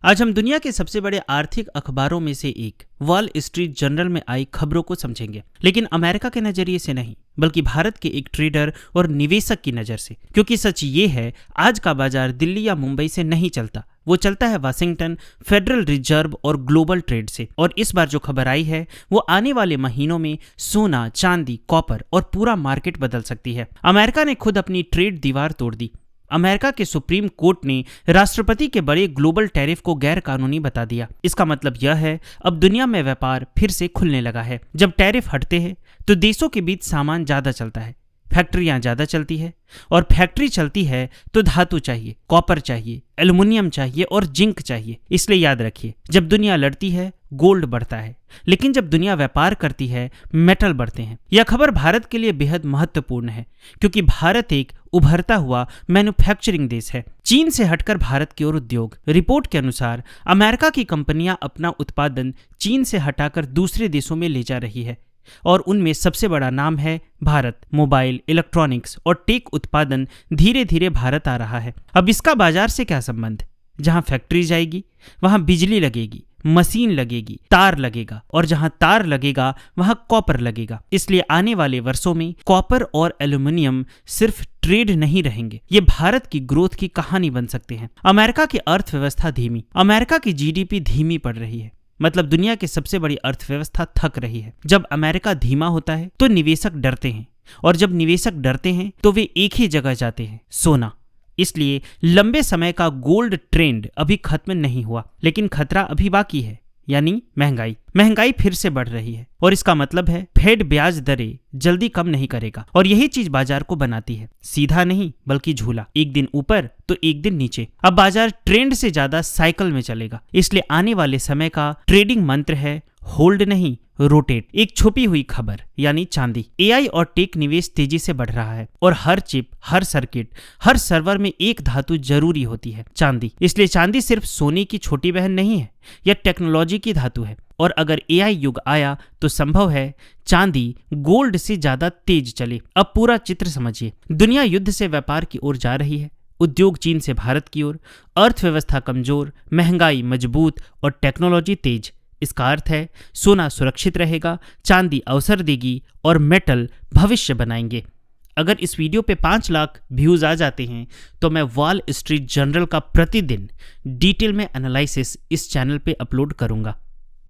आज हम दुनिया के सबसे बड़े आर्थिक अखबारों में से एक वॉल स्ट्रीट जर्नल में आई खबरों को समझेंगे, लेकिन अमेरिका के नजरिए से नहीं, बल्कि भारत के एक ट्रेडर और निवेशक की नजर से। क्योंकि सच ये है, आज का बाजार दिल्ली या मुंबई से नहीं चलता, वो चलता है वाशिंगटन, फेडरल रिजर्व और ग्लोबल ट्रेड से। और इस बार जो खबर आई है वो आने वाले महीनों में सोना, चांदी, कॉपर और पूरा मार्केट बदल सकती है। अमेरिका ने खुद अपनी ट्रेड दीवार तोड़ दी। अमेरिका के सुप्रीम कोर्ट ने राष्ट्रपति के बड़े ग्लोबल टैरिफ को गैर कानूनी बता दिया। इसका मतलब यह है, अब दुनिया में व्यापार फिर से खुलने लगा है। जब टैरिफ हटते हैं तो देशों के बीच सामान ज्यादा चलता है, फैक्ट्रियां ज्यादा चलती है, और फैक्ट्री चलती है तो धातु चाहिए, कॉपर चाहिए, एल्युमिनियम चाहिए और जिंक चाहिए। इसलिए याद रखिए, जब दुनिया लड़ती है गोल्ड बढ़ता है, लेकिन जब दुनिया व्यापार करती है मेटल बढ़ते हैं। यह खबर भारत के लिए बेहद महत्वपूर्ण है, क्योंकि भारत एक उभरता हुआ मैन्युफैक्चरिंग देश है। चीन से हटकर भारत की ओर उद्योग। रिपोर्ट के अनुसार अमेरिका की कंपनियां अपना उत्पादन चीन से हटाकर दूसरे देशों में ले जा रही है, और उनमें सबसे बड़ा नाम है भारत। मोबाइल, इलेक्ट्रॉनिक्स और टेक उत्पादन धीरे धीरे भारत आ रहा है। अब इसका बाजार से क्या संबंध? जहां फैक्ट्री जाएगी वहां बिजली लगेगी, मशीन लगेगी, तार लगेगा, और जहां तार लगेगा वहां कॉपर लगेगा। इसलिए आने वाले वर्षों में कॉपर और एल्युमिनियम सिर्फ ट्रेड नहीं रहेंगे, ये भारत की ग्रोथ की कहानी बन सकते हैं। अमेरिका की अर्थव्यवस्था धीमी। अमेरिका की जीडीपी धीमी पड़ रही है, मतलब दुनिया की सबसे बड़ी अर्थव्यवस्था थक रही है। जब अमेरिका धीमा होता है तो निवेशक डरते हैं, और जब निवेशक डरते हैं तो वे एक ही जगह जाते हैं, सोना। इसलिए लंबे समय का गोल्ड ट्रेंड अभी खत्म नहीं हुआ, लेकिन खतरा अभी बाकी है, यानी महंगाई। महंगाई फिर से बढ़ रही है, और इसका मतलब है फेड ब्याज दरें जल्दी कम नहीं करेगा, और यही चीज बाजार को बनाती है, सीधा नहीं बल्कि झूला, एक दिन ऊपर तो एक दिन नीचे। अब बाजार ट्रेंड से ज्यादा साइकिल में चलेगा। इसलिए आने वाले समय का ट्रेडिंग मंत्र है होल्ड नहीं, रोटेट। एक छुपी हुई खबर यानी चांदी। एआई और टेक निवेश तेजी से बढ़ रहा है, और हर चिप, हर सर्किट, हर सर्वर में एक धातु जरूरी होती है, चांदी। इसलिए चांदी सिर्फ सोने की छोटी बहन नहीं है, यह टेक्नोलॉजी की धातु है। और अगर एआई युग आया तो संभव है चांदी गोल्ड से ज्यादा तेज चले। अब पूरा चित्र समझिए। दुनिया युद्ध से व्यापार की ओर जा रही है, उद्योग चीन से भारत की ओर, अर्थव्यवस्था कमजोर, महंगाई मजबूत और टेक्नोलॉजी तेज। इसका अर्थ है सोना सुरक्षित रहेगा, चांदी अवसर देगी और मेटल भविष्य बनाएंगे। अगर इस वीडियो पे 5 लाख व्यूज आ जाते हैं तो मैं वॉल स्ट्रीट जर्नल का प्रतिदिन डिटेल में एनालिसिस इस चैनल पे अपलोड करूंगा।